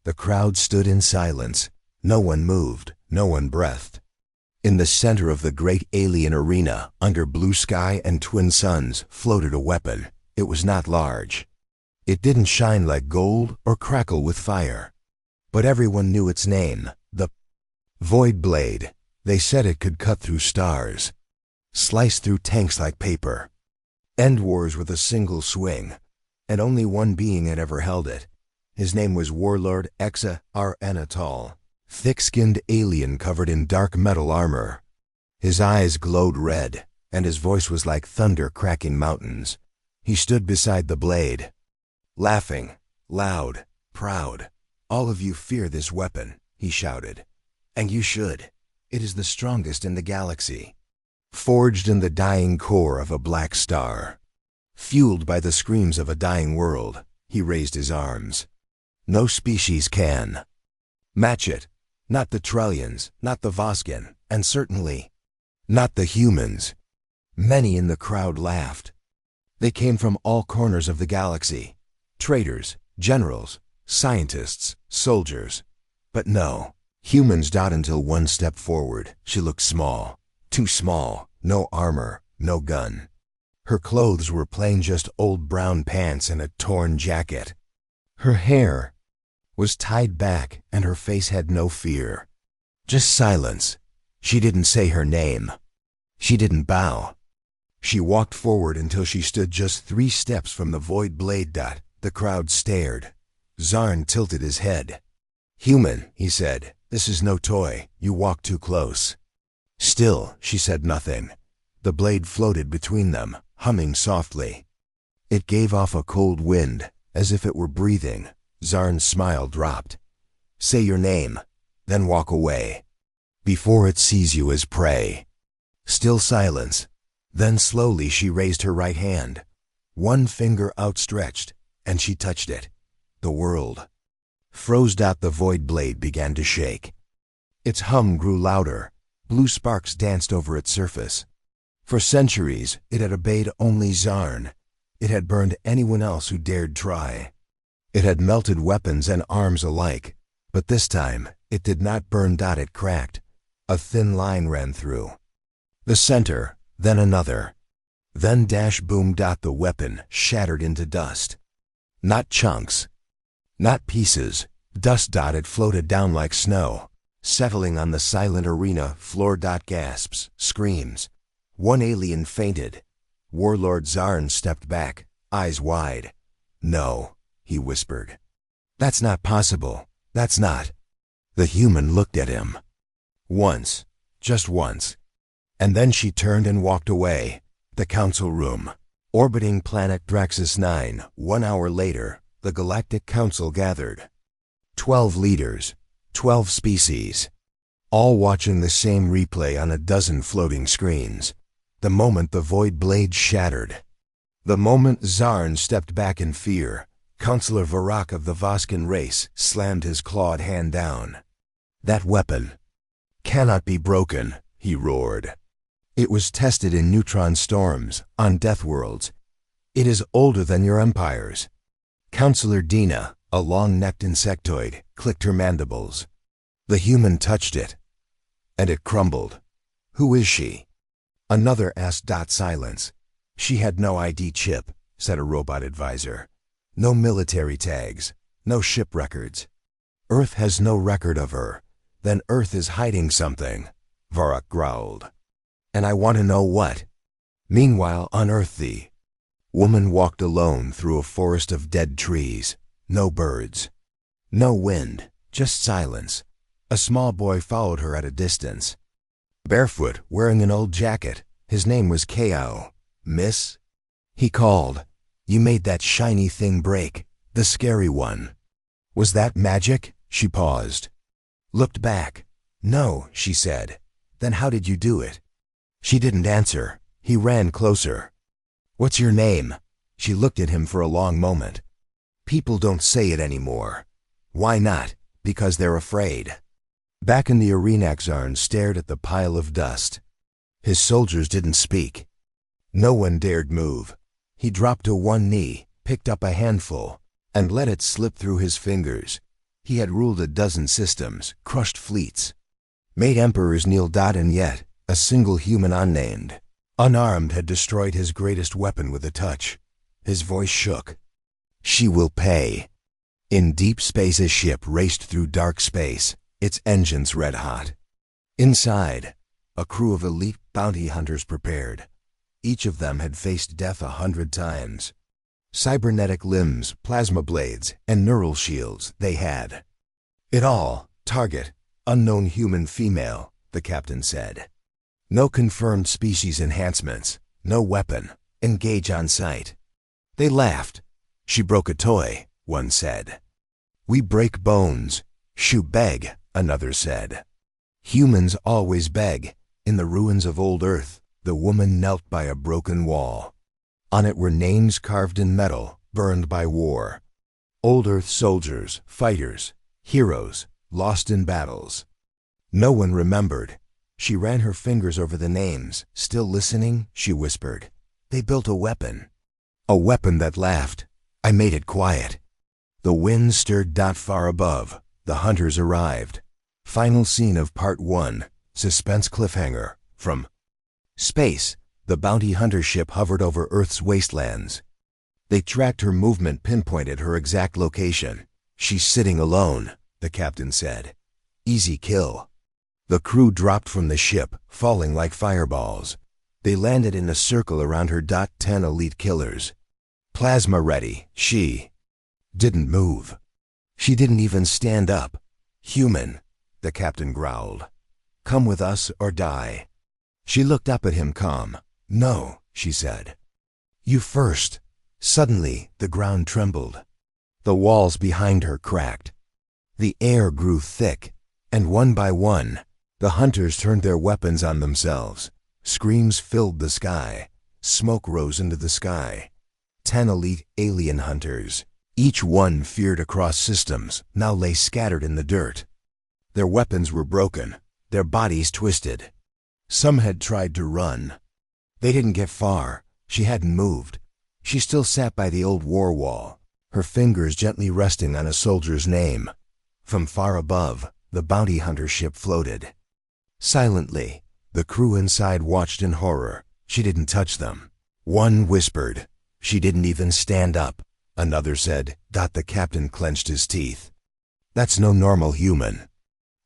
The crowd stood in silence. No one moved, no one breathed. In the center of the great alien arena, under blue sky and twin suns, floated a weapon. It was not large. It didn't shine like gold or crackle with fire. But everyone knew its name, the Void Blade. They said it could cut through stars, slice through tanks like paper, end wars with a single swing, and only one being had ever held it. His name was Warlord Exa R. Anatol, thick-skinned alien covered in dark metal armor. His eyes glowed red, and his voice was like thunder cracking mountains. He stood beside the blade, laughing, loud, proud. "All of you fear this weapon," he shouted. "And you should. It is the strongest in the galaxy. Forged in the dying core of a black star. Fueled by the screams of a dying world." He raised his arms. "No species can match it. Not the Trellians, not the Voskin, and certainly not the humans." Many in the crowd laughed. They came from all corners of the galaxy. Traders, generals, scientists, soldiers. But no, humans. Until one stepped forward. She looked small, too small, no armor, no gun. Her clothes were plain, just old brown pants and a torn jacket. Her hair was tied back and her face had no fear. Just silence. She didn't say her name. She didn't bow. She walked forward until she stood just 3 steps from the Void Blade. The crowd stared. Zarn tilted his head. "Human," he said, "this is no toy. You walk too close." Still, she said nothing. The blade floated between them, humming softly. It gave off a cold wind, as if it were breathing. Zarn's smile dropped. "Say your name, then walk away, before it sees you as prey." Still silence. Then slowly she raised her right hand, one finger outstretched, and she touched it. The world froze. The Void Blade began to shake. Its hum grew louder. Blue sparks danced over its surface. For centuries, it had obeyed only Zarn. It had burned anyone else who dared try. It had melted weapons and arms alike. But this time, it did not burn. It cracked. A thin line ran through the center, then another. Then boom. The weapon shattered into dust. Not chunks, not pieces. Dust. It floated down like snow, settling on the silent arena floor. Gasps, screams. One alien fainted. Warlord Zarn stepped back, eyes wide. "No," he whispered. "That's not possible. That's not." The human looked at him. Once, just once. And then she turned and walked away. The council room. Orbiting planet Draxus 9. 1 hour later, the Galactic Council gathered. 12 leaders, 12 species, all watching the same replay on a dozen floating screens. The moment the Void Blade shattered. The moment Zarn stepped back in fear. Counselor Varak of the Voskin race slammed his clawed hand down. "That weapon cannot be broken," he roared. "It was tested in neutron storms, on death worlds. It is older than your empires." Counselor Dina, a long-necked insectoid, clicked her mandibles. The human touched it, and it crumbled. "Who is she?" Another asked. Silence. "She had no ID chip," said a robot advisor. "No military tags, no ship records. Earth has no record of her." "Then Earth is hiding something," Varak growled. "And I want to know what." Meanwhile, on Earth, the woman walked alone through a forest of dead trees. No birds, no wind, just silence. A small boy followed her at a distance, barefoot, wearing an old jacket. His name was Kao. "Miss?" he called. "You made that shiny thing break, the scary one." "Was that magic?" She paused, looked back. "No," she said. "Then how did you do it?" She didn't answer. He ran closer. "What's your name?" She looked at him for a long moment. "People don't say it anymore." "Why not?" "Because they're afraid." Back in the arena, Zarn stared at the pile of dust. His soldiers didn't speak. No one dared move. He dropped to one knee, picked up a handful, and let it slip through his fingers. He had ruled a dozen systems, crushed fleets, made emperors kneel, and yet a single human unnamed, unarmed, had destroyed his greatest weapon with a touch. His voice shook. She will pay. In deep space, a ship raced through dark space, its engines red hot. Inside, a crew of elite bounty hunters prepared. Each of them had faced death 100 times. Cybernetic limbs, plasma blades, and neural shields, they had it all. Target, unknown human female, the captain said. No confirmed species enhancements, no weapon. Engage on sight. They laughed. She broke a toy, one said. We break bones. Shoot beg, another said. Humans always beg. In the ruins of old Earth, the woman knelt by a broken wall. On it were names carved in metal, burned by war. Old Earth soldiers, fighters, heroes, lost in battles. No one remembered. She ran her fingers over the names. Still listening, she whispered. They built a weapon. A weapon that laughed. I made it quiet. The wind stirred. Far above, the hunters arrived. Final scene of Part 1, Suspense cliffhanger. From space, the bounty hunter ship hovered over Earth's wastelands. They tracked her movement, pinpointed her exact location. She's sitting alone, the captain said. Easy kill. The crew dropped from the ship, falling like fireballs. They landed in a circle around her. 10 elite killers. Plasma ready. She didn't move. She didn't even stand up. Human, the captain growled. Come with us or die. She looked up at him, calm. No, she said. You first. Suddenly, the ground trembled. The walls behind her cracked. The air grew thick, and one by one, the hunters turned their weapons on themselves. Screams filled the sky. Smoke rose into the sky. 10 elite alien hunters, each one feared across systems, now lay scattered in the dirt. Their weapons were broken, their bodies twisted. Some had tried to run. They didn't get far. She hadn't moved. She still sat by the old war wall, her fingers gently resting on a soldier's name. From far above, the bounty hunter ship floated. Silently, the crew inside watched in horror. She didn't touch them. One whispered. She didn't even stand up. Another said. The captain clenched his teeth. That's no normal human.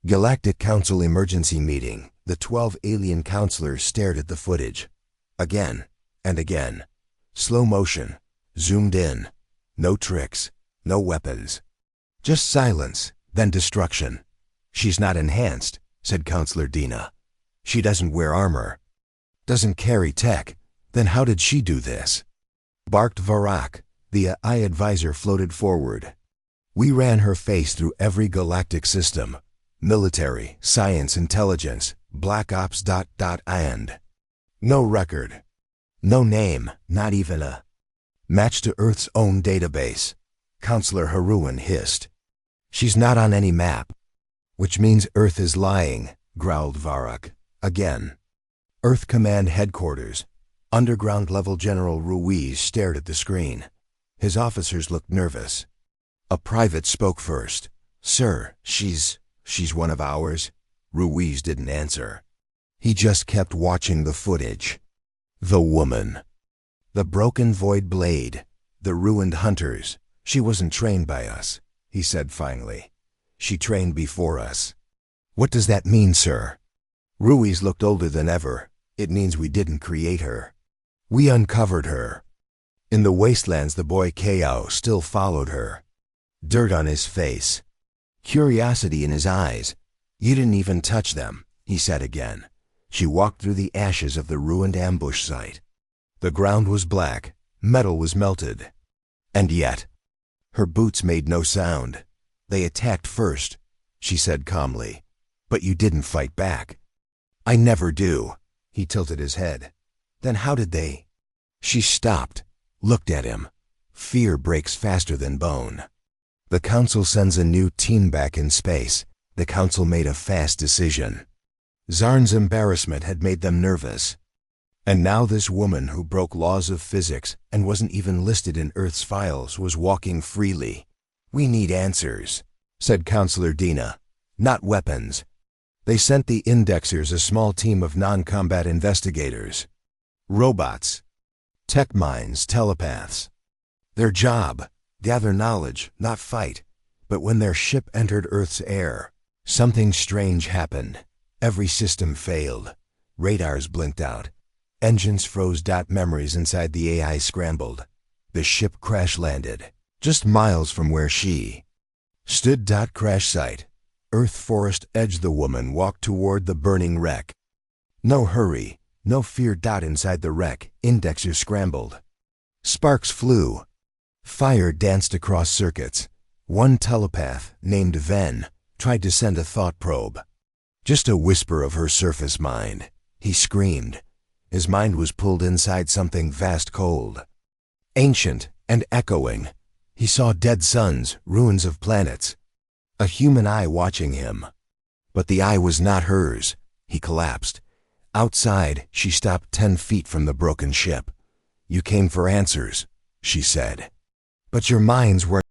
Galactic Council emergency meeting. The 12 alien counselors stared at the footage. Again and again. Slow motion. Zoomed in. No tricks. No weapons. Just silence, then destruction. She's not enhanced, said Counselor Dina. She doesn't wear armor. Doesn't carry tech. Then how did she do this? Barked Varak. The AI advisor floated forward. We ran her face through every galactic system. Military, science, intelligence, black ops. And no record. No name, not even a match to Earth's own database. Counselor Haruan hissed. She's not on any map. Which means Earth is lying, growled Varak. Again. Earth Command Headquarters. Underground level General Ruiz stared at the screen. His officers looked nervous. A private spoke first. Sir, she's one of ours. Ruiz didn't answer. He just kept watching the footage. The woman. The broken void blade. The ruined hunters. She wasn't trained by us, he said finally. She trained before us. What does that mean, sir? Ruiz looked older than ever. It means we didn't create her. We uncovered her. In the wastelands, the boy Kao still followed her. Dirt on his face. Curiosity in his eyes. You didn't even touch them, he said again. She walked through the ashes of the ruined ambush site. The ground was black. Metal was melted. And yet, her boots made no sound. They attacked first, she said calmly. But you didn't fight back. I never do. He tilted his head. Then how did they? She stopped, looked at him. Fear breaks faster than bone. The council sends a new team back in space. The council made a fast decision. Zarn's embarrassment had made them nervous. And now this woman who broke laws of physics and wasn't even listed in Earth's files was walking freely. We need answers. said Counselor Dina. Not weapons. They sent the Indexers, a small team of non-combat investigators. Robots. Tech minds, telepaths. Their job, gather knowledge, not fight. But when their ship entered Earth's air, something strange happened. Every system failed. Radars blinked out. Engines froze. Memories inside the AI scrambled. The ship crash-landed, just miles from where she stood. Crash site. Earth forest edge. The woman walked toward the burning wreck. No hurry, no fear. Inside the wreck, Indexers scrambled. Sparks flew. Fire danced across circuits. One telepath, named Ven, tried to send a thought probe. Just a whisper of her surface mind. He screamed. His mind was pulled inside something vast, cold, ancient, and echoing. He saw dead suns, ruins of planets. A human eye watching him. But the eye was not hers. He collapsed. Outside, she stopped 10 feet from the broken ship. "You came for answers," she said. "But your minds were..."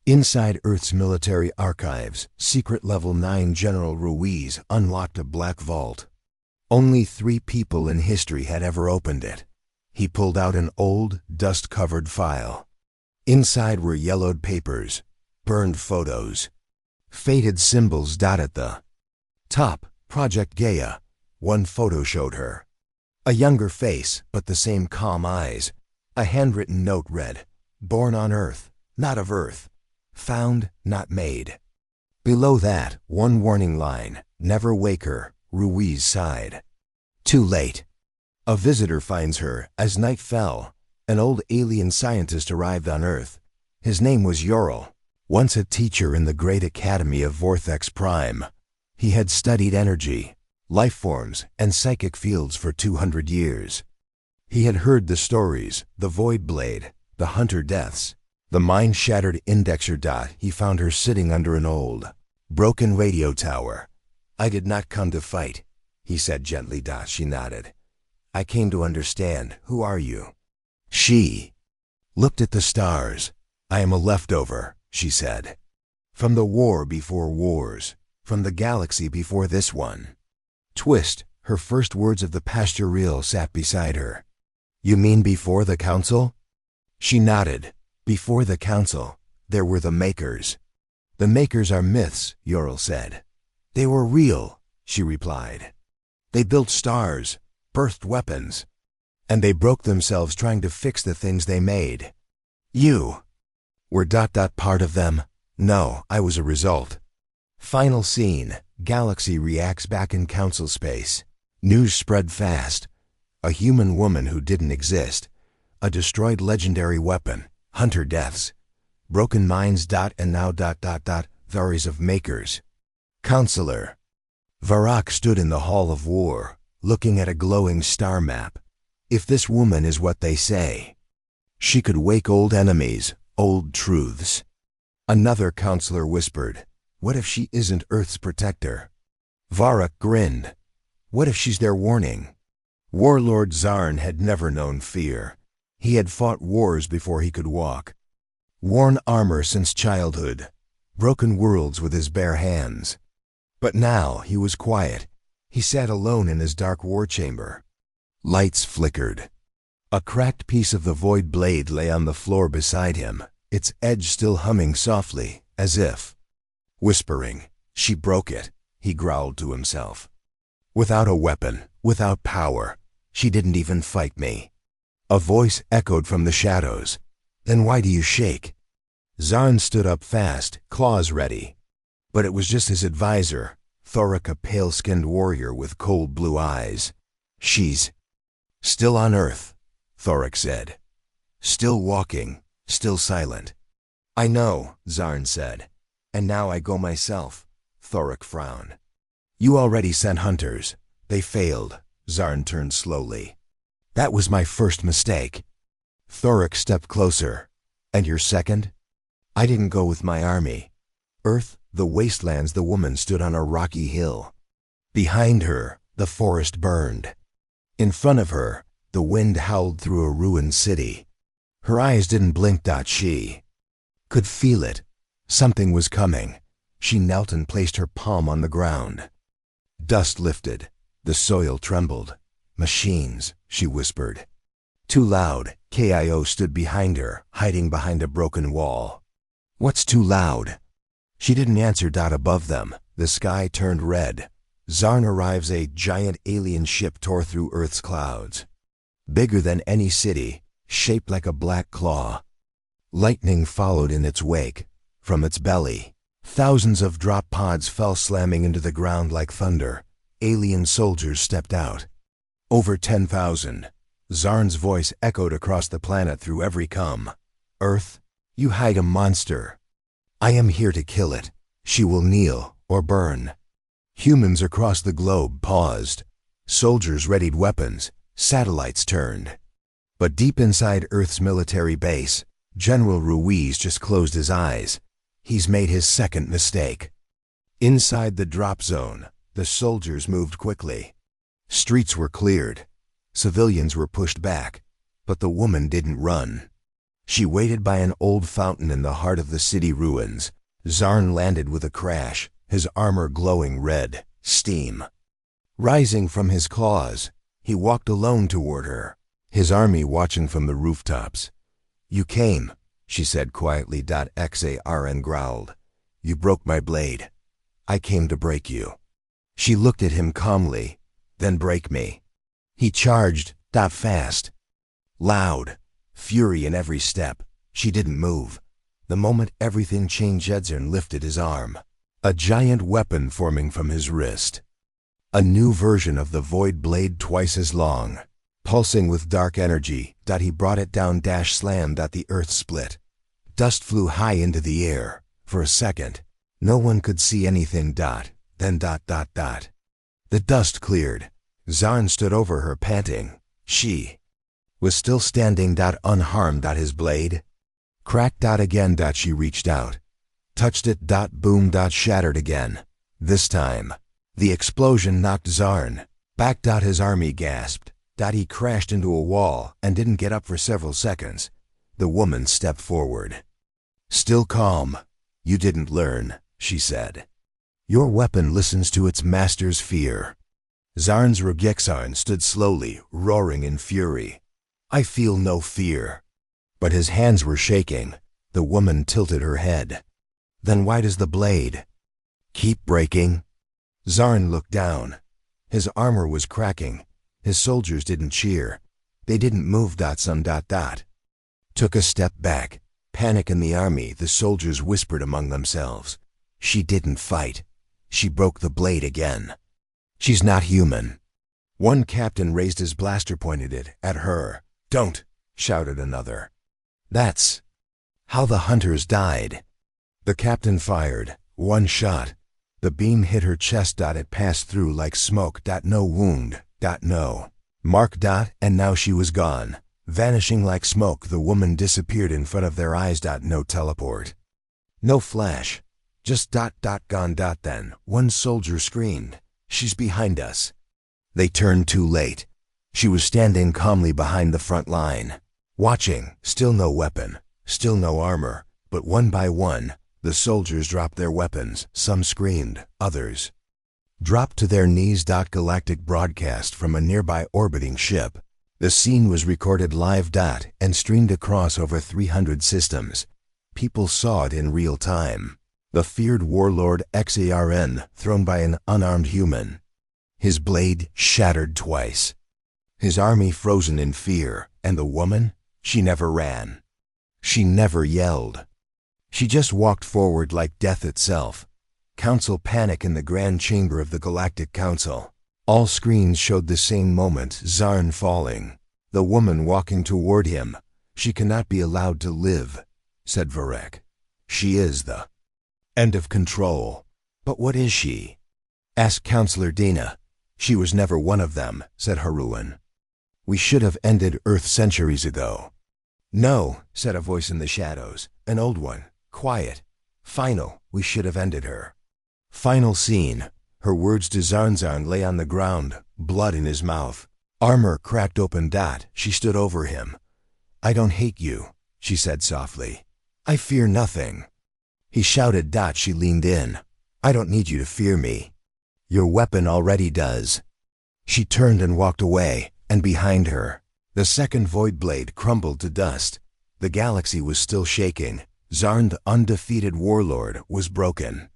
Inside Earth's military archives, Secret Level 9 General Ruiz unlocked a black vault. Only 3 people in history had ever opened it. He pulled out an old, dust-covered file. Inside were yellowed papers, burned photos, faded symbols. At the top, Project Gaia. One photo showed her. A younger face, but the same calm eyes. A handwritten note read, "Born on Earth, not of Earth. Found, not made." Below that, one warning line, "Never wake her." Ruiz sighed. Too late. A visitor finds her as night fell. An old alien scientist arrived on Earth. His name was Ural, once a teacher in the great academy of Vortex Prime. He had studied energy, life forms, and psychic fields for 200 years. He had heard the stories, the Void Blade, the Hunter deaths, the mind-shattered Indexer. He found her sitting under an old, broken radio tower. "I did not come to fight," he said gently. She nodded. "I came to understand. Who are you?" She looked at the stars. "I am a leftover," she said. "From the war before wars, from the galaxy before this one." Twist, her first words of the pasture reel, sat beside her. "You mean before the council?" She nodded. "Before the council, there were the Makers." "The Makers are myths," Ural said. "They were real," she replied. "They built stars, birthed weapons, and they broke themselves trying to fix the things they made. You were ... part of them?" "No, I was a result." Final scene. Galaxy reacts back in council space. News spread fast. A human woman who didn't exist. A destroyed legendary weapon. Hunter deaths. Broken minds. And now ... Varies of Makers. Counselor. Varak stood in the Hall of War, looking at a glowing star map. If this woman is what they say, she could wake old enemies, old truths. Another counselor whispered, "What if she isn't Earth's protector?" Varak grinned. "What if she's their warning?" Warlord Zarn had never known fear. He had fought wars before he could walk. Worn armor since childhood. Broken worlds with his bare hands. But now he was quiet. He sat alone in his dark war chamber. Lights flickered. A cracked piece of the Void Blade lay on the floor beside him, its edge still humming softly, as if whispering. "She broke it," he growled to himself. "Without a weapon, without power. She didn't even fight me." A voice echoed from the shadows. "Then why do you shake?" Zarn stood up fast, claws ready. But it was just his advisor, Thorik, a pale-skinned warrior with cold blue eyes. "She's still on Earth," Thorik said. "Still walking, still silent." "I know," Zarn said. "And now I go myself." Thorik frowned. "You already sent hunters. They failed." Zarn turned slowly. "That was my first mistake." Thorik stepped closer. "And your second?" "I didn't go with my army. Earth, the wastelands." The woman stood on a rocky hill. Behind her, the forest burned. In front of her, the wind howled through a ruined city. Her eyes didn't blink. She could feel it. Something was coming. She knelt and placed her palm on the ground. Dust lifted. The soil trembled. Machines, she whispered. Too loud. KIO stood behind her, hiding behind a broken wall. What's too loud? She didn't answer. Above them, the sky turned red. Zarn arrives. A giant alien ship tore through Earth's clouds. Bigger than any city, shaped like a black claw. Lightning followed in its wake. From its belly, thousands of drop pods fell slamming into the ground like thunder. Alien soldiers stepped out. Over 10,000. Zarn's voice echoed across the planet through every come. Earth, you hide a monster. I am here to kill it. She will kneel or burn. Humans across the globe paused. Soldiers readied weapons. Satellites turned. But deep inside Earth's military base, General Ruiz just closed his eyes. He's made his second mistake. Inside the drop zone, the soldiers moved quickly. Streets were cleared. Civilians were pushed back. But the woman didn't run. She waited by an old fountain in the heart of the city ruins. Zarn landed with a crash, his armor glowing red, steam. Rising from his claws, he walked alone toward her, his army watching from the rooftops. You came, she said quietly. Xarn growled. You broke my blade. I came to break you. She looked at him calmly. Then break me. He charged, fast. Loud, fury in every step. She didn't move. The moment everything changed, Edzern lifted his arm. A giant weapon forming from his wrist. A new version of the void blade twice as long. Pulsing with dark energy. He brought it down. Slammed. The earth split. Dust flew high into the air. For a second, no one could see anything. Then. The dust cleared. Zarn stood over her, panting. She was still standing. Unharmed. His blade cracked. Again. She reached out, touched it. Boom. Shattered again. This time, the explosion knocked Zarn back. His army gasped. He crashed into a wall and didn't get up for several seconds. The woman stepped forward. Still calm. You didn't learn, she said. Your weapon listens to its master's fear. Zarn's Rugexarn stood slowly, roaring in fury. I feel no fear. But his hands were shaking. The woman tilted her head. Then why does the blade keep breaking? Zarn looked down. His armor was cracking. His soldiers didn't cheer. They didn't move. Some. Took a step back. Panic in the army. The soldiers whispered among themselves. She didn't fight. She broke the blade again. She's not human. One captain raised his blaster, pointed it at her. Don't, shouted another. That's how the hunters died. The captain fired. One shot. The beam hit her chest. It passed through like smoke. No wound. No mark. And now she was gone. Vanishing like smoke. The woman disappeared in front of their eyes. No teleport. No flash. Just gone. Then one soldier screamed. She's behind us. They turned too late. She was standing calmly behind the front line, watching. Still no weapon, still no armor. But one by one, the soldiers dropped their weapons. Some screamed, others dropped to their knees. Galactic broadcast from a nearby orbiting ship. The scene was recorded live. And streamed across over 300 systems. People saw it in real time. The feared warlord Xarn thrown by an unarmed human. His blade shattered twice. His army frozen in fear. And the woman? She never ran. She never yelled. She just walked forward like death itself. Council panic in the Grand Chamber of the Galactic Council. All screens showed the same moment, Zarn falling. The woman walking toward him. She cannot be allowed to live, said Varek. She is the end of control. But what is she? Asked Counselor Dina. She was never one of them, said Haruan. We should have ended Earth centuries ago. No, said a voice in the shadows, an old one, quiet. Final, we should have ended her. Final scene. Her words to Zarn lay on the ground, blood in his mouth. Armor cracked open. She stood over him. I don't hate you, she said softly. I fear nothing. He shouted. She leaned in. I don't need you to fear me. Your weapon already does. She turned and walked away, and behind her, the second void blade crumbled to dust. The galaxy was still shaking. Zarn, the undefeated warlord, was broken.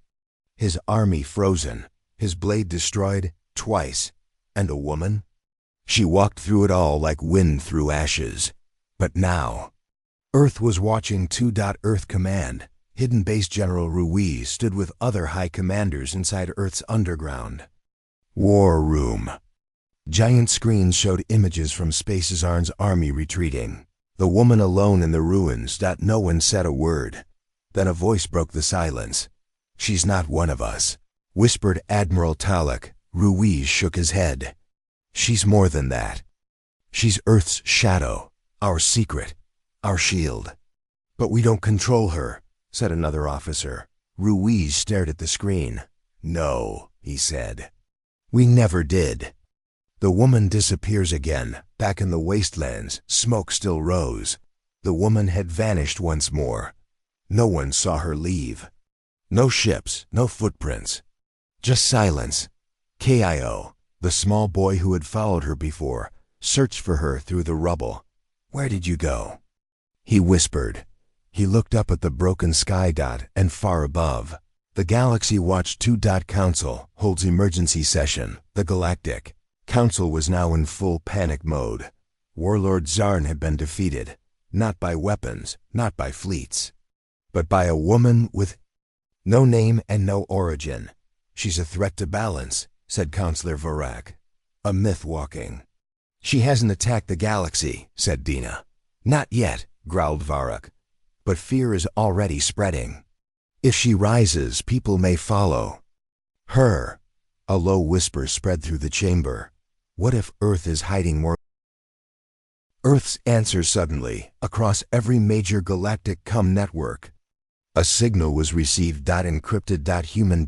His army frozen, his blade destroyed twice. And the woman? She walked through it all like wind through ashes. But now, Earth was watching. Earth Command. Hidden Base General Ruiz stood with other high commanders inside Earth's underground war room. Giant screens showed images from Zarn's army retreating. The woman alone in the ruins. No one said a word. Then a voice broke the silence. She's not one of us, whispered Admiral Talek. Ruiz shook his head. She's more than that. She's Earth's shadow, our secret, our shield. But we don't control her, said another officer. Ruiz stared at the screen. No, he said. We never did. The woman disappears again. Back in the wastelands, smoke still rose. The woman had vanished once more. No one saw her leave. No ships, no footprints. Just silence. Kio, the small boy who had followed her before, searched for her through the rubble. Where did you go? He whispered. He looked up at the broken sky. And far above, the Galaxy Watch 2. Council holds emergency session. The Galactic Council was now in full panic mode. Warlord Zarn had been defeated, not by weapons, not by fleets, but by a woman with no name and no origin. She's a threat to balance, said Counselor Varak. A myth walking. She hasn't attacked the galaxy, said Dina. Not yet, growled Varak. But fear is already spreading. If she rises, people may follow her. A low whisper spread through the chamber. What if Earth is hiding more? Earth's answer suddenly, across every major galactic network. A signal was received. Encrypted. Human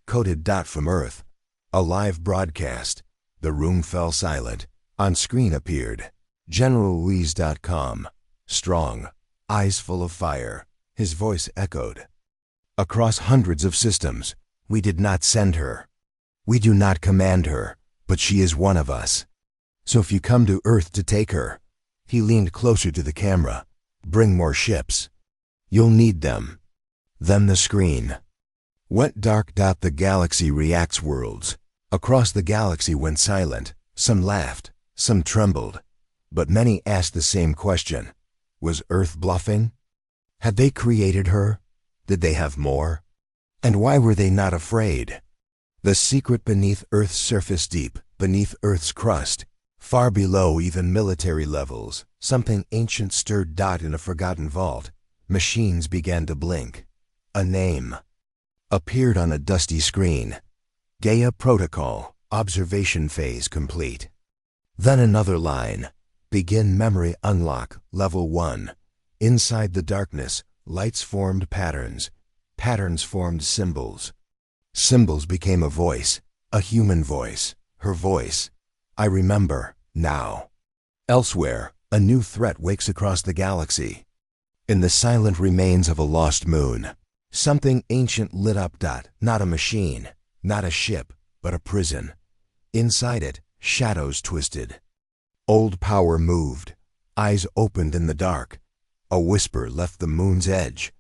coded. From Earth. A live broadcast. The room fell silent. On screen appeared GeneralLuis.com. Strong, eyes full of fire. His voice echoed across hundreds of systems. We did not send her. We do not command her, but she is one of us. So if you come to Earth to take her, he leaned closer to the camera, bring more ships. You'll need them. Then the screen went dark. The galaxy reacts. Worlds across the galaxy went silent. Some laughed, some trembled, but many asked the same question. Was Earth bluffing? Had they created her? Did they have more? And why were they not afraid? The secret beneath Earth's surface, deep beneath Earth's crust, far below even military levels, something ancient stirred. In a forgotten vault, machines began to blink. A name appeared on a dusty screen. Gaia Protocol, observation phase complete. Then another line. Begin memory unlock, level 1. Inside the darkness, lights formed patterns. Patterns formed symbols. Symbols became a voice, a human voice, her voice. I remember, now. Elsewhere, a new threat wakes across the galaxy. In the silent remains of a lost moon, something ancient lit up. Not a machine, not a ship, but a prison. Inside it, shadows twisted. Old power moved. Eyes opened in the dark. A whisper left the moon's edge.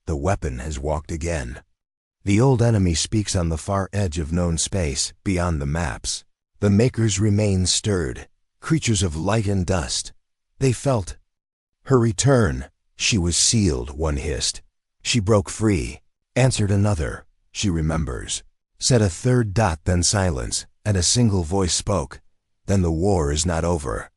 The weapon has walked again. The old enemy speaks on the far edge of known space, beyond the maps. The makers remain stirred, creatures of light and dust. They felt her return. She was sealed, one hissed. She broke free, answered another. She remembers. Said a third. Then silence, and a single voice spoke. Then the war is not over.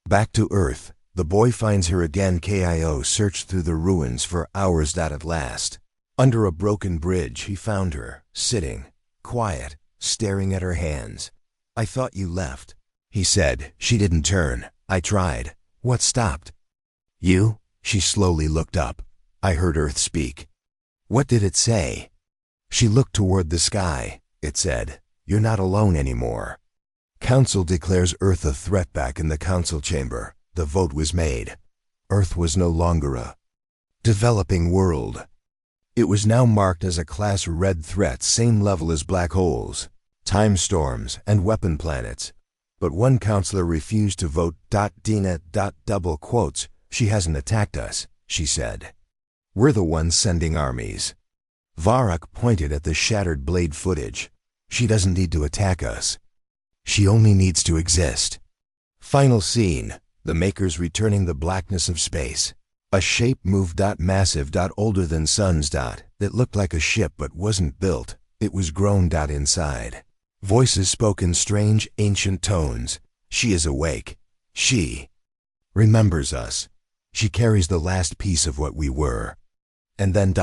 Back to Earth, the boy finds her again. Kio searched through the ruins for hours. At last, under a broken bridge, he found her, sitting, quiet, staring at her hands. I thought you left, he said. She didn't turn. I tried. What stopped? You? She slowly looked up. I heard Earth speak. What did it say? She looked toward the sky. It said, you're not alone anymore. Council declares Earth a threat. Back in the council chamber, the vote was made. Earth was no longer a developing world. It was now marked as a Class Red threat, same level as black holes, time storms, and weapon planets. But one counselor refused to vote. Dina. Double quotes, she hasn't attacked us, she said. We're the ones sending armies. Varrock pointed at the shattered blade footage. She doesn't need to attack us. She only needs to exist. Final scene, the Makers returning the blackness of space. A shape moved. Massive. Older than suns. That looked like a ship but wasn't built. It was grown. Inside. Voices spoke in strange, ancient tones. She is awake. She remembers us. She carries the last piece of what we were. And then ...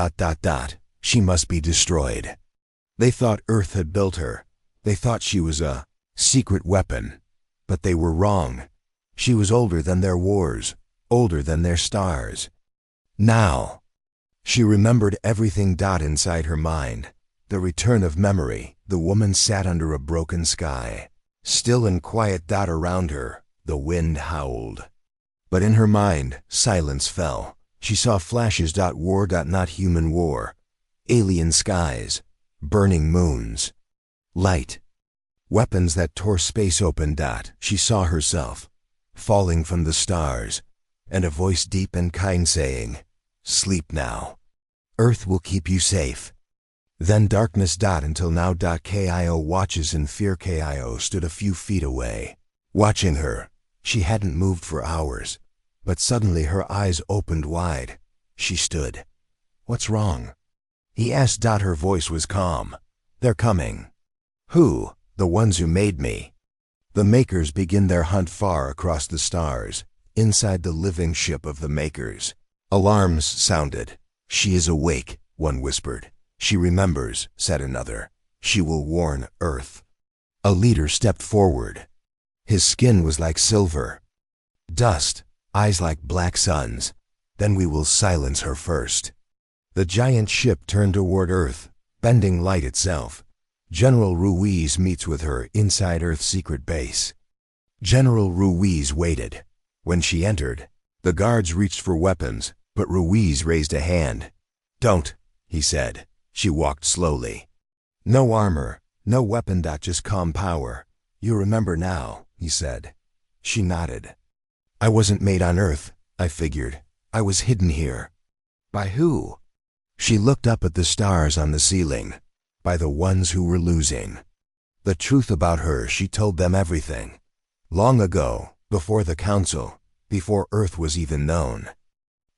She must be destroyed. They thought Earth had built her. They thought she was a secret weapon. But they were wrong. She was older than their wars, older than their stars. Now, she remembered everything. Inside her mind, the return of memory. The woman sat under a broken sky, still and quiet. Around her, the wind howled. But in her mind, silence fell. She saw flashes. War. Not human war. Alien skies, burning moons, light, weapons that tore space open. She saw herself, falling from the stars, and a voice deep and kind saying, "Sleep now. Earth will keep you safe." Then darkness. Until now. Kio watches in fear. Kio stood a few feet away, watching her. She hadn't moved for hours, but suddenly her eyes opened wide. She stood. "What's wrong?" he asked. Her voice was calm. "They're coming." "Who?" "The ones who made me." The Makers begin their hunt far across the stars, inside the living ship of the Makers. Alarms sounded. "She is awake," one whispered. "She remembers," said another. "She will warn Earth." A leader stepped forward. His skin was like silver, dust, eyes like black suns. "Then we will silence her first." The giant ship turned toward Earth, bending light itself. General Ruiz meets with her inside Earth's secret base. General Ruiz waited. When she entered, the guards reached for weapons, but Ruiz raised a hand. "Don't," he said. She walked slowly. "No armor, no weapon. Just calm power. You remember now," he said. She nodded. "I wasn't made on Earth, I figured. I was hidden here." "By who?" She looked up at the stars on the ceiling. "By the ones who were losing." The truth about her, she told them everything. Long ago, before the Council, before Earth was even known.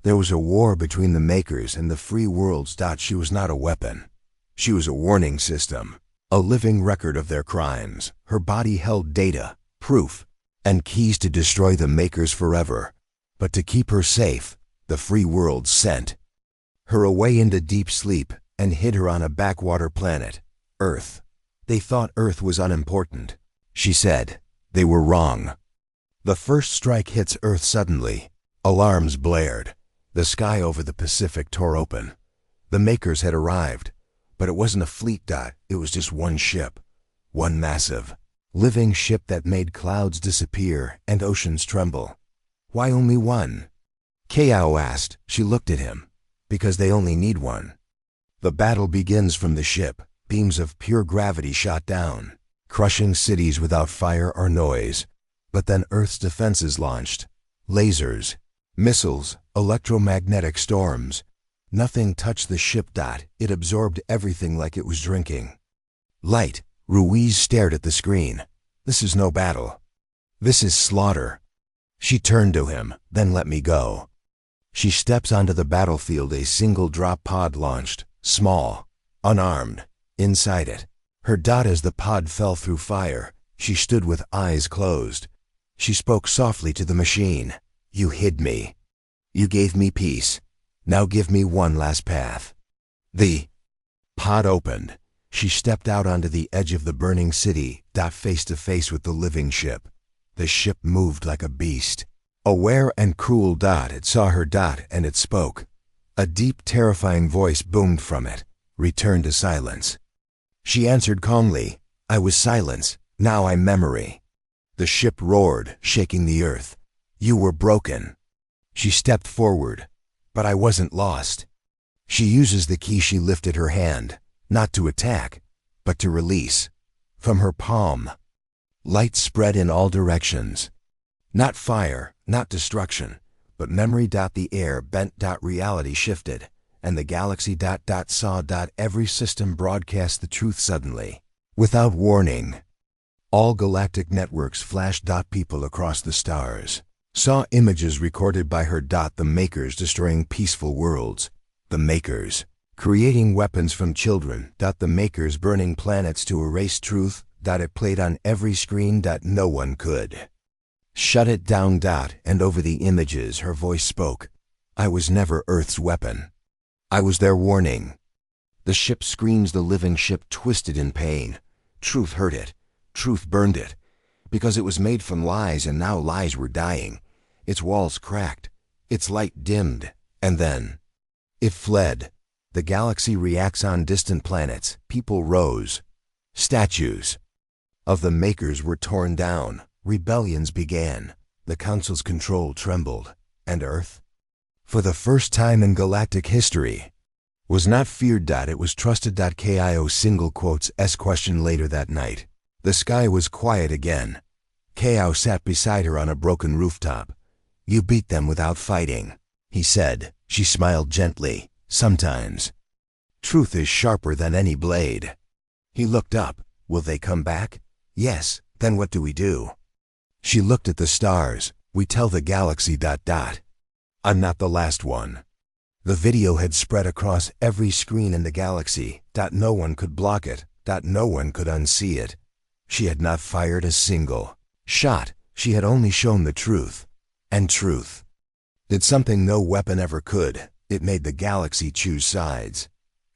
There was a war between the Makers and the free worlds. She was not a weapon. She was a warning system, a living record of their crimes. Her body held data, proof, and keys to destroy the Makers forever. But to keep her safe, the free worlds sent her away into deep sleep and hid her on a backwater planet, Earth. They thought Earth was unimportant. She said they were wrong. The first strike hits Earth suddenly. Alarms blared. The sky over the Pacific tore open. The Makers had arrived, but it wasn't a fleet. It was just one ship. One massive, living ship that made clouds disappear and oceans tremble. "Why only one?" Kio asked. She looked at him. "Because they only need one." The battle begins from the ship. Beams of pure gravity shot down, crushing cities without fire or noise. But then Earth's defenses launched. Lasers, missiles, electromagnetic storms. Nothing touched the ship. It absorbed everything like it was drinking. "Light." Ruiz stared at the screen. "This is no battle. This is slaughter." She turned to him. "Then let me go." She steps onto the battlefield. A single drop pod launched, small, unarmed. Inside it, her as the pod fell through fire, she stood with eyes closed. She spoke softly to the machine. "You hid me. You gave me peace. Now give me one last path." The pod opened. She stepped out onto the edge of the burning city, face to face with the living ship. The ship moved like a beast. Aware and cruel. It saw her. And it spoke. A deep, terrifying voice boomed from it. "Return to silence." She answered calmly. "I was silence. Now I'm memory." The ship roared, shaking the earth. "You were broken." She stepped forward. "But I wasn't lost." She uses the key. She lifted her hand, not to attack, but to release. From her palm, light spread in all directions. Not fire, not destruction, but memory. The air bent. Reality shifted, and the galaxy saw. Every system broadcast the truth suddenly, without warning. All galactic networks flashed. People across the stars saw images recorded by her. The Makers destroying peaceful worlds. The Makers creating weapons from children. The Makers burning planets to erase truth. It played on every screen. No one could shut it down. And over the images her voice spoke. I was never Earth's weapon. I was their warning. The ship screams. The living ship twisted in pain. Truth hurt it. Truth burned it. Because it was made from lies, and now lies were dying. Its walls cracked. Its light dimmed. And then it fled. The galaxy reacts on distant planets. People rose. Statues of the Makers were torn down. Rebellions began. The Council's control trembled. And Earth, for the first time in galactic history, was not feared. It was trusted. KIO single quotes S question. Later that night, the sky was quiet again. Kao sat beside her on a broken rooftop. You beat them without fighting, he said. She smiled gently. Sometimes truth is sharper than any blade. He looked up. Will they come back? Yes. Then what do we do? She looked at the stars. We tell the galaxy. I'm not the last one. The video had spread across every screen in the galaxy. No one could block it. No one could unsee it. She had not fired a single shot. She had only shown the truth. And truth did something no weapon ever could. It made the galaxy choose sides.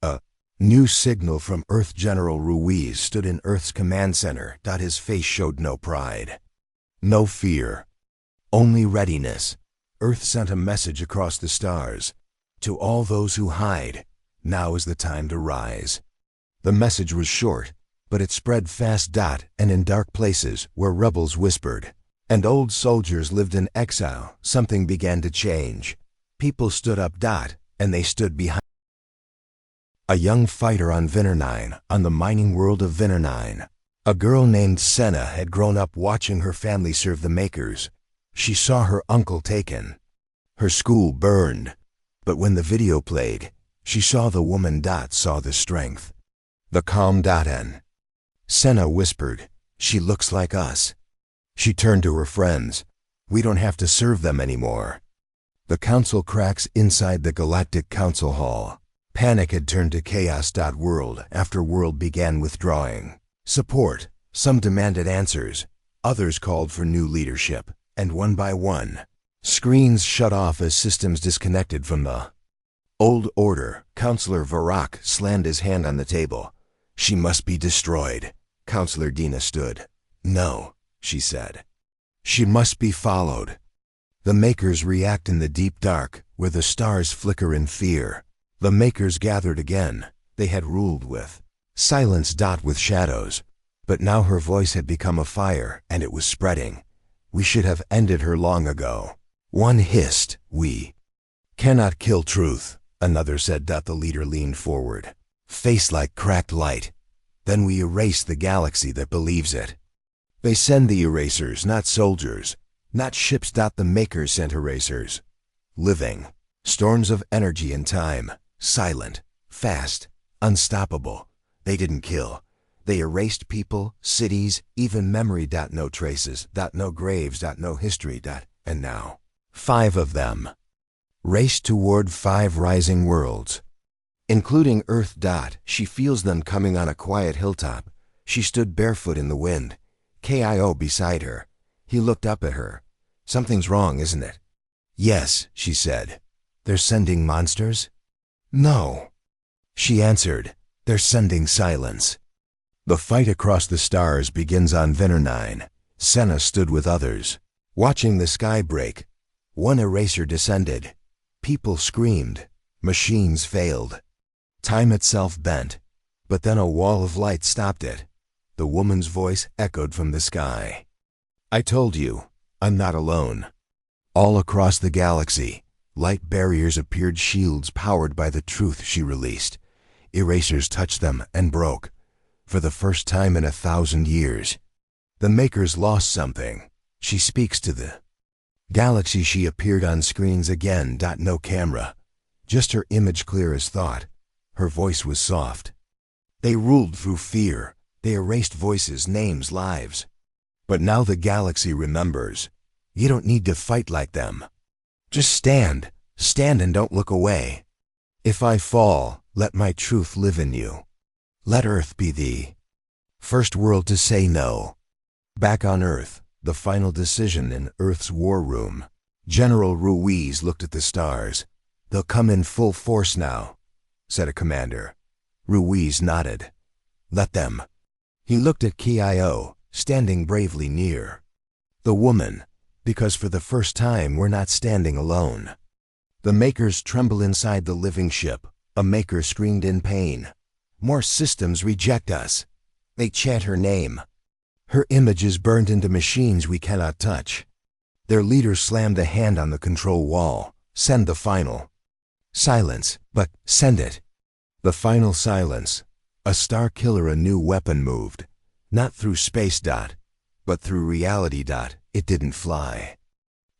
A new signal from Earth. General Ruiz stood in Earth's command center. His face showed no pride, no fear, only readiness. Earth sent a message across the stars. To all those who hide, now is the time to rise. The message was short, but it spread fast. And in dark places where rebels whispered and old soldiers lived in exile, something began to change. People stood up. And they stood behind a young fighter on Vinner-9, on the mining world of Vinner-9. A girl named Senna had grown up watching her family serve the Makers. She saw her uncle taken, her school burned. But when the video played, she saw the woman. Saw the strength, the calm. And Senna whispered, she looks like us. She turned to her friends. We don't have to serve them anymore. The council cracks inside the Galactic Council Hall. Panic had turned to chaos. World after world began withdrawing support. Some demanded answers. Others called for new leadership. And one by one, screens shut off as systems disconnected from the old order. Counselor Varak slammed his hand on the table. She must be destroyed. Counselor Dina stood. No, she said. She must be followed. The Makers react in the deep dark, where the stars flicker in fear. The Makers gathered again. They had ruled with silence. With shadows. But now her voice had become a fire, and it was spreading. We should have ended her long ago. One hissed, we cannot kill truth, another said. The leader leaned forward, face like cracked light. Then we erase the galaxy that believes it. They send the erasers, not soldiers, not ships. The Makers sent erasers. Living storms of energy and time, silent, fast, unstoppable. They didn't kill. They erased people, cities, even memory. No traces. No graves. No history. And now, 5 of them raced toward 5 rising worlds, including Earth. She feels them coming on a quiet hilltop. She stood barefoot in the wind. KIO beside her. He looked up at her. Something's wrong, isn't it? Yes, she said. They're sending monsters? No, she answered. They're sending silence. The fight across the stars begins on Vinner-9. Senna stood with others, watching the sky break. One eraser descended. People screamed. Machines failed. Time itself bent. But then a wall of light stopped it. The woman's voice echoed from the sky. I told you, I'm not alone. All across the galaxy, Light barriers appeared, shields powered by the truth she released. Erasers touched them and broke. For the first time in 1,000 years. The Makers lost something. She speaks to the galaxy. She appeared on screens again. No camera. Just her image, clear as thought. Her voice was soft. They ruled through fear. They erased voices, names, lives. But now the galaxy remembers. You don't need to fight like them. Just stand. Stand and don't look away. If I fall, let my truth live in you. Let Earth be the first world to say no. Back on Earth, the final decision in Earth's war room. General Ruiz looked at the stars. They'll come in full force now, said a commander. Ruiz nodded. Let them. He looked at Kio, standing bravely near. The woman, because for the first time we're not standing alone. The Makers tremble inside the living ship. A Maker screamed in pain. More systems reject us. They chant her name. Her image is burned into machines we cannot touch. Their leader slammed a hand on the control wall. Send the final. Silence, but send it. The final silence. A star killer, a new weapon moved. Not through space. But through reality. It didn't fly.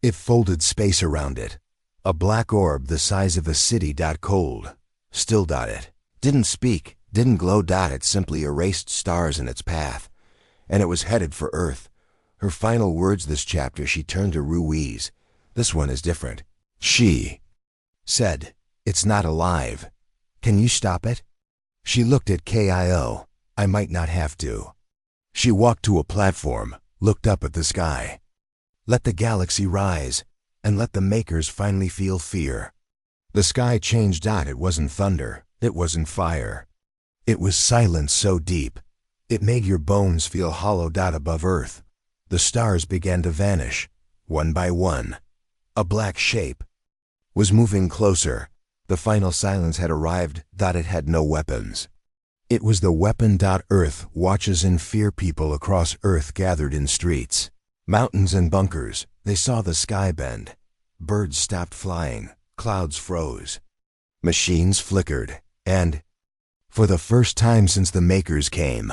It folded space around it. A black orb the size of a city. Cold. Still. It didn't speak, didn't glow. It simply erased stars in its path. And it was headed for Earth. Her final words this chapter. She turned to Ruiz. This one is different. She said, it's not alive. Can you stop it? She looked at Kio. I might not have to. She walked to a platform, looked up at the sky. Let the galaxy rise, and let the Makers finally feel fear. The sky changed. It wasn't thunder, it wasn't fire. It was silence so deep, it made your bones feel hollow. Above Earth, the stars began to vanish, one by one. A black shape was moving closer. The final silence had arrived. It had no weapons. It was the weapon. Earth watches in fear. People across Earth gathered in streets, mountains and bunkers. They saw the sky bend. Birds stopped flying. Clouds froze. Machines flickered. And, for the first time since the Makers came,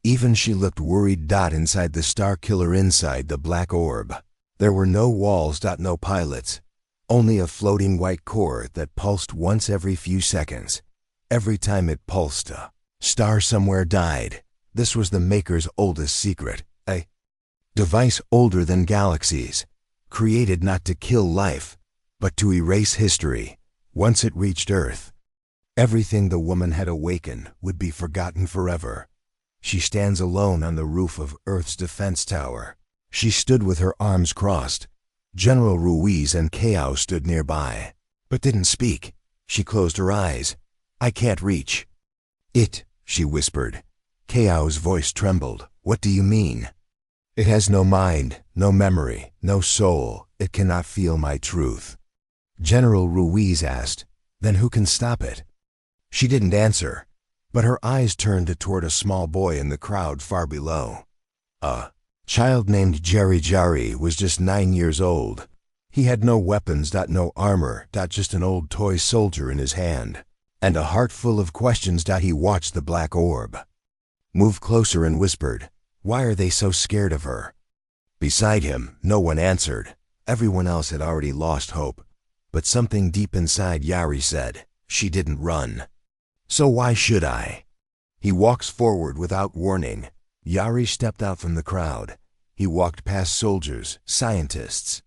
even she looked worried. Inside the star killer, inside the black orb, there were no walls. No pilots. Only a floating white core that pulsed once every few seconds. Every time it pulsed, a star somewhere died. This was the Makers' oldest secret. A device older than galaxies. Created not to kill life, but to erase history. Once it reached Earth, everything the woman had awakened would be forgotten forever. She stands alone on the roof of Earth's defense tower. She stood with her arms crossed. General Ruiz and Kio stood nearby, but didn't speak. She closed her eyes. I can't reach it, she whispered. Kio's voice trembled. What do you mean? It has no mind, no memory, no soul. It cannot feel my truth. General Ruiz asked, then who can stop it? She didn't answer, but her eyes turned toward a small boy in the crowd far below. A child named Jari was just 9 years old. He had no weapons. No armor. Just an old toy soldier in his hand. And a heart full of questions. He watched the black orb move closer and whispered, why are they so scared of her? Beside him, no one answered. Everyone else had already lost hope. But something deep inside Yari said, she didn't run. So why should I? He walks forward without warning. Yari stepped out from the crowd. He walked past soldiers, scientists,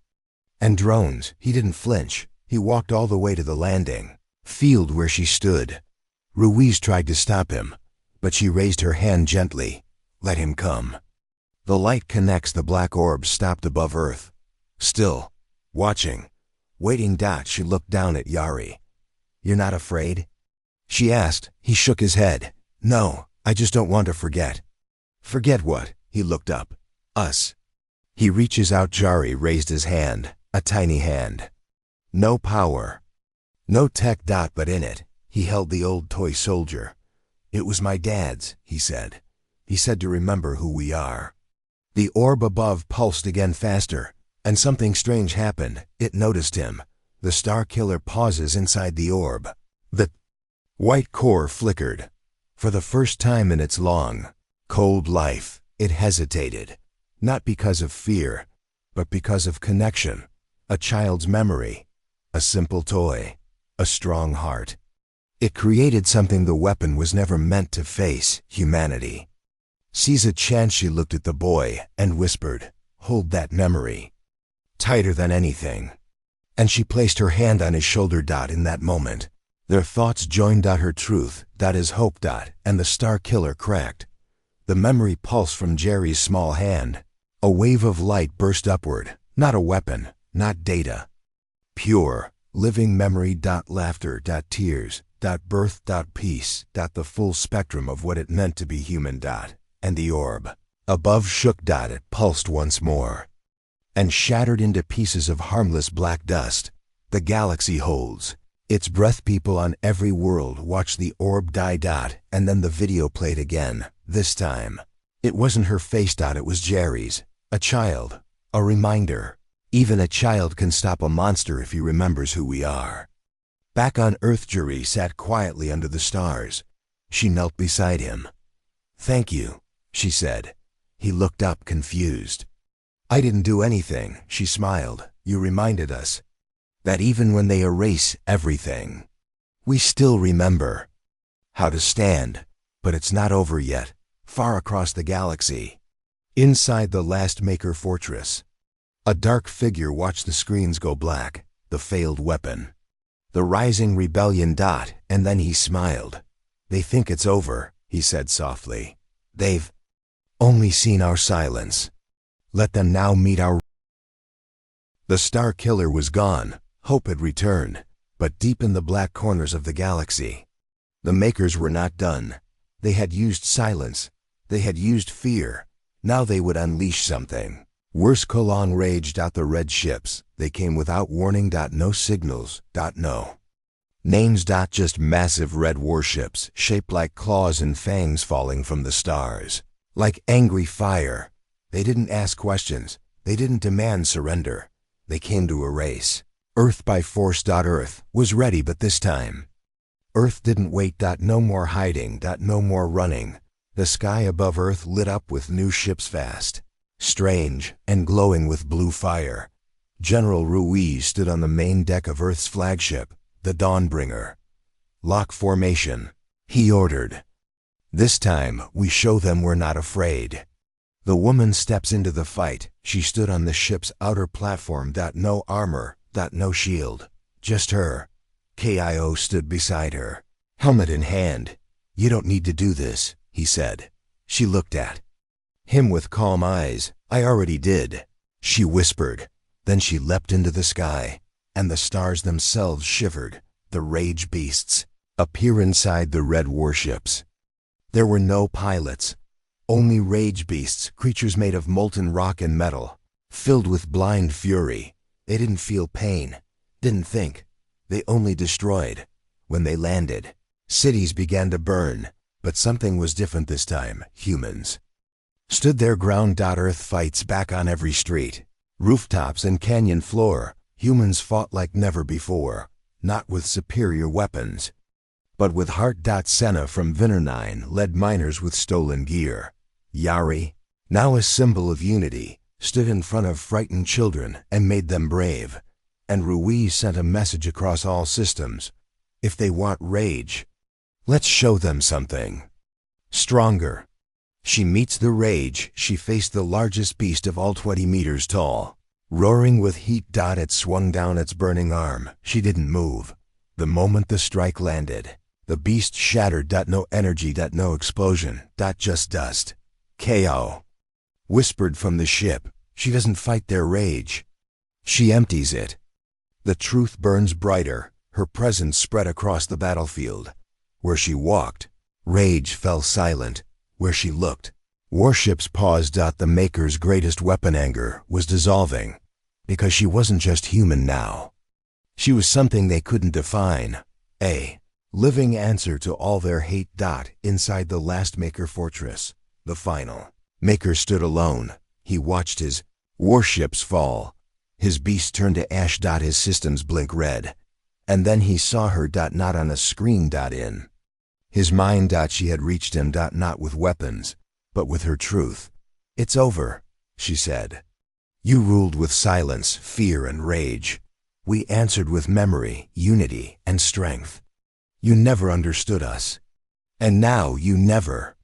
and drones. He didn't flinch. He walked all the way to the landing field where she stood. Ruiz tried to stop him, but she raised her hand gently. Let him come. The light connects. The black orb stopped above Earth. Still, watching, waiting. She looked down at Yari. You're not afraid? She asked. He shook his head. No, I just don't want to forget. Forget what? He looked up. Us. He reaches out. Jari raised his hand, a tiny hand. No power. No tech. But in it, he held the old toy soldier. It was my dad's, he said. He said to remember who we are. The orb above pulsed again faster, and something strange happened. It noticed him. The Star Killer pauses inside the orb. The white core flickered. For the first time in its long, cold life, it hesitated. Not because of fear, but because of connection. A child's memory. A simple toy. A strong heart. It created something the weapon was never meant to face: humanity. Sees a chance, she looked at the boy and whispered, "Hold that memory." Tighter than anything. And she placed her hand on his shoulder. In that moment, their thoughts joined. Her truth, his hope. And the Star Killer cracked. The memory pulsed from Jerry's small hand. A wave of light burst upward. Not a weapon, not data. Pure, living memory. Laughter. Tears. Birth. Peace. The full spectrum of what it meant to be human. And the orb above shook. It pulsed once more and shattered into pieces of harmless black dust. The galaxy holds its breath. People on every world watched the orb die. And then the video played again. This time, it wasn't her face. It was Jerry's. A child. A reminder. Even a child can stop a monster if he remembers who we are. Back on Earth, Jerry sat quietly under the stars. She knelt beside him. "Thank you," she said. He looked up, confused. "I didn't do anything," she smiled. "You reminded us that even when they erase everything, we still remember how to stand. But it's not over yet." Far across the galaxy, inside the last Maker Fortress, a dark figure watched the screens go black. The failed weapon. The rising rebellion. And then he smiled. "They think it's over," he said softly. "They've only seen our silence. Let them now meet our..." The Star Killer was gone. Hope had returned. But deep in the black corners of the galaxy, the Makers were not done. They had used silence. They had used fear. Now they would unleash something worse. Colon raged. The red ships. They came without warning. No signals. No names. Just massive red warships, shaped like claws and fangs falling from the stars. Like angry fire. They didn't ask questions. They didn't demand surrender. They came to erase Earth by force. Earth was ready, but this time, Earth didn't wait. No more hiding. No more running. The sky above Earth lit up with new ships, fast, strange, and glowing with blue fire. General Ruiz stood on the main deck of Earth's flagship, the Dawnbringer. "Lock formation," he ordered. "This time, we show them we're not afraid." The woman steps into the fight. She stood on the ship's outer platform. No armor. No shield. Just her. KIO stood beside her, helmet in hand. "You don't need to do this," he said. She looked at him with calm eyes. "I already did," she whispered. Then she leapt into the sky, and the stars themselves shivered. The rage beasts appear inside the red warships. There were no pilots, only rage beasts, creatures made of molten rock and metal, filled with blind fury. They didn't feel pain, didn't think. They only destroyed. When they landed, cities began to burn. But something was different this time. Humans stood their ground. Earth fights back on every street, rooftops and canyon floor. Humans fought like never before, not with superior weapons, but with heart. Senna from Vinernine led miners with stolen gear. Yari, now a symbol of unity, stood in front of frightened children and made them brave. And Ruiz sent a message across all systems: if they want rage, let's show them something stronger. She meets the rage. She faced the largest beast of all, 20 meters tall, roaring with heat. It swung down its burning arm. She didn't move. The moment the strike landed, the beast shattered. No energy. No explosion. Just dust. KO. Whispered from the ship. She doesn't fight their rage. She empties it. The truth burns brighter. Her presence spread across the battlefield. Where she walked, rage fell silent. Where she looked, warships paused. The Maker's greatest weapon, anger, was dissolving. Because she wasn't just human now. She was something they couldn't define. A living answer to all their hate. Inside the last Maker Fortress, the final Maker stood alone. He watched his warships fall. His beast turned to ash. His systems blink red. And then he saw her. Not on a screen. In his mind. She had reached him. Not with weapons, but with her truth. "It's over," she said. "You ruled with silence, fear, and rage. We answered with memory, unity, and strength. You never understood us. And now you never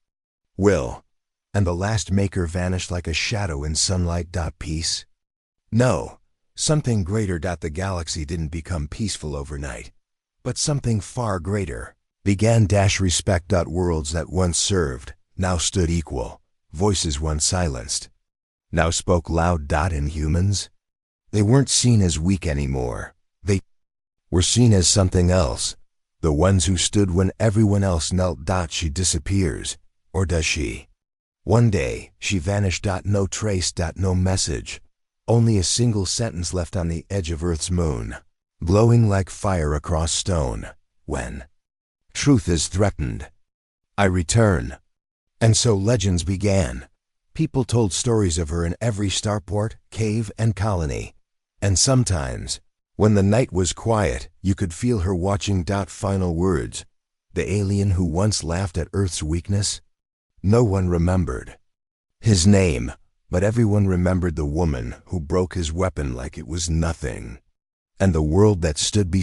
will." And the last maker vanished like a shadow in sunlight. Peace? No, something greater. The galaxy didn't become peaceful overnight, but something far greater began. Respect. Worlds that once served now stood equal. Voices once silenced now spoke loud. And humans? They weren't seen as weak anymore. They were seen as something else. The ones who stood when everyone else knelt. She disappears. Or does she? One day, she vanished. No trace. No message. Only a single sentence left on the edge of Earth's moon, glowing like fire across stone. "When truth is threatened, I return." And so legends began. People told stories of her in every starport, cave, and colony. And sometimes, when the night was quiet, you could feel her watching. Final words. The alien who once laughed at Earth's weakness? No one remembered his name, but everyone remembered the woman who broke his weapon like it was nothing. And the world that stood beside